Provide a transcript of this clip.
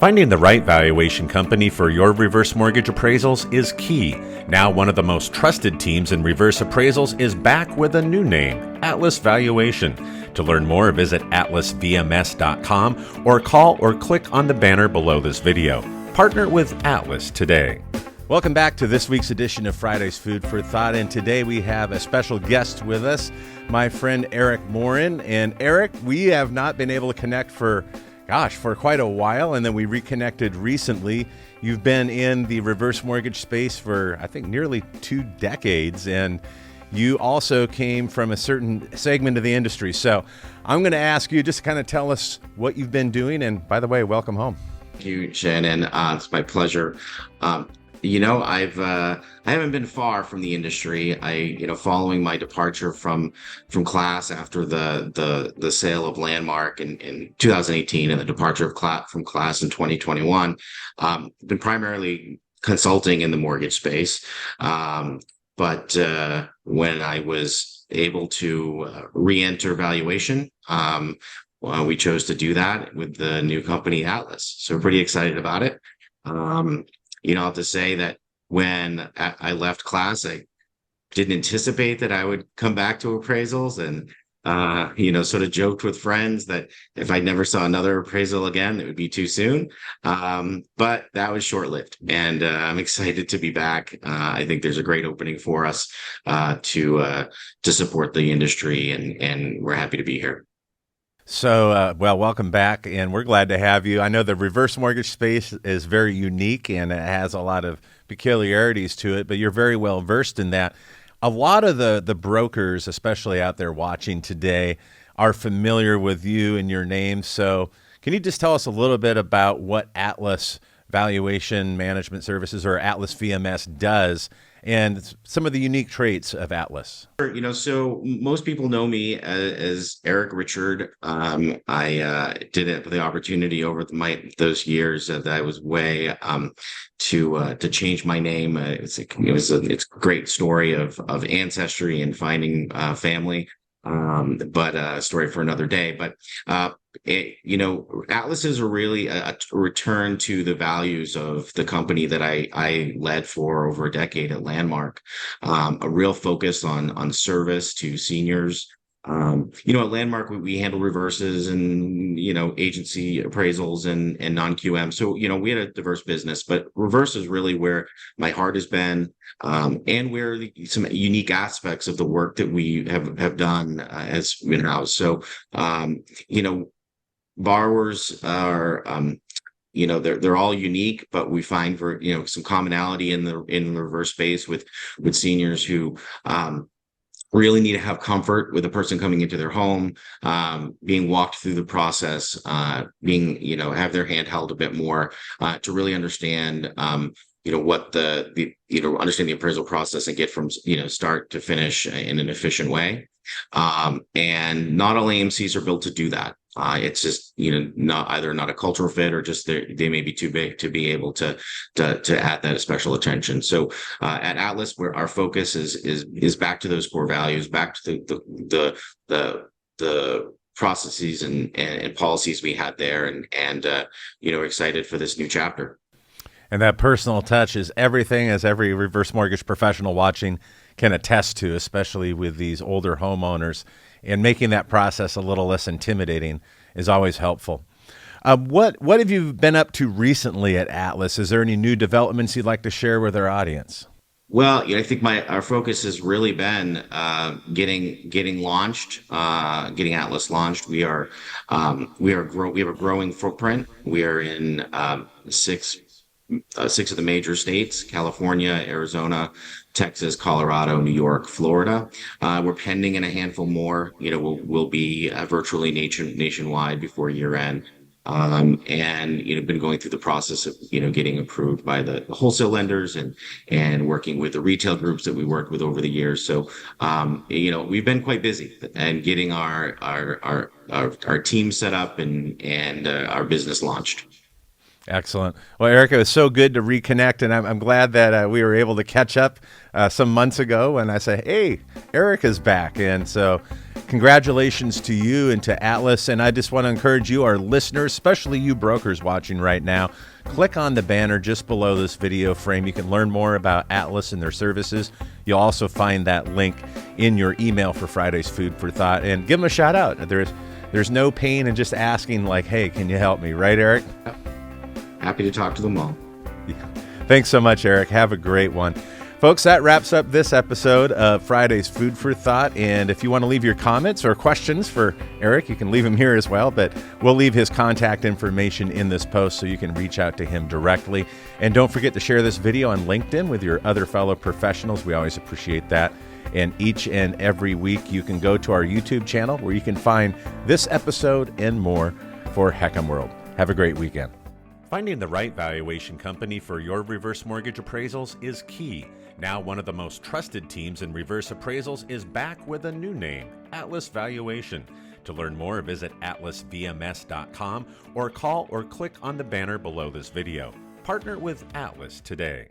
Finding the right valuation company for your reverse mortgage appraisals is key. Now, one of the most trusted teams in reverse appraisals is back with a new name, Atlas Valuation. To learn more, visit atlasvms.com or call or click on the banner below this video. Partner with Atlas today. Welcome back to this week's edition of Friday's Food for Thought, and today we have a special guest with us, my friend Erik Morin. And Erik, we have not been able to connect for quite a while, and then we reconnected recently. You've been in the reverse mortgage space for, I think, nearly 2 decades, and you also came from a certain segment of the industry. So I'm going to ask you just to kind of tell us what you've been doing, and by the way, welcome home. Thank you, Shannon. It's my pleasure. I haven't been far from the industry. Following my departure from class after the sale of Landmark in 2018 and the departure from class in 2021, been primarily consulting in the mortgage space. But when I was able to re-enter valuation, we chose to do that with the new company Atlas. So we're pretty excited about it. I'll have to say that when I left class, I didn't anticipate that I would come back to appraisals, and sort of joked with friends that if I never saw another appraisal again, it would be too soon. But that was short-lived, and I'm excited to be back. I think there's a great opening for us to support the industry, and we're happy to be here. So, welcome back, and we're glad to have you. I know the reverse mortgage space is very unique, and it has a lot of peculiarities to it, but you're very well versed in that. A lot of the brokers, especially out there watching today, are familiar with you and your name. So can you just tell us a little bit about what Atlas Valuation Management Services, or Atlas VMS, does, and some of the unique traits of Atlas? So most people know me as Erik Richard. I did it with the opportunity over those years that I was away to change my name. It's a great story of ancestry and finding family. But a story for another day. But Atlas is really a return to the values of the company that I led for over a decade at Landmark. A real focus on service to seniors. At Landmark, we handle reverses and, agency appraisals and non-QM. So, we had a diverse business, but reverse is really where my heart has been, and where some unique aspects of the work that we have done as in-house. So, borrowers are, they're all unique, but we find some commonality in the reverse space with seniors who, really need to have comfort with a person coming into their home, being walked through the process, have their hand held a bit more, to really understand, what understand the appraisal process and get from, start to finish in an efficient way. And not all AMCs are built to do that. It's just, not a cultural fit, or just they may be too big to be able to add that special attention. So at Atlas, where our focus is back to those core values, back to the processes and policies we had there, and excited for this new chapter. And that personal touch is everything, as every reverse mortgage professional watching can attest to, especially with these older homeowners. And making that process a little less intimidating is always helpful. What have you been up to recently at Atlas? Is there any new developments you'd like to share with our audience? Well, I think our focus has really been getting launched, getting Atlas launched. We have a growing footprint. We are in six of the major states: California, Arizona, Texas, Colorado, New York, Florida. We're pending in a handful more. We'll be virtually nationwide before year end. And been going through the process of getting approved by the wholesale lenders and working with the retail groups that we worked with over the years. So we've been quite busy and getting our team set up and our business launched. Excellent. Well, Erik, it was so good to reconnect, and I'm glad that we were able to catch up some months ago. And I say, hey, Erik is back, and so congratulations to you and to Atlas. And I just want to encourage you, our listeners, especially you brokers watching right now, click on the banner just below this video frame. You can learn more about Atlas and their services. You'll also find that link in your email for Friday's Food for Thought, and give them a shout out. There's no pain in just asking, like, hey, can you help me? Right, Erik? Happy to talk to them all. Yeah. Thanks so much, Erik. Have a great one. Folks, that wraps up this episode of Friday's Food for Thought. And if you want to leave your comments or questions for Erik, you can leave them here as well. But we'll leave his contact information in this post so you can reach out to him directly. And don't forget to share this video on LinkedIn with your other fellow professionals. We always appreciate that. And each and every week, you can go to our YouTube channel where you can find this episode and more for Heckam World. Have a great weekend. Finding the right valuation company for your reverse mortgage appraisals is key. Now, one of the most trusted teams in reverse appraisals is back with a new name, Atlas Valuation. To learn more, visit atlasvms.com or call or click on the banner below this video. Partner with Atlas today.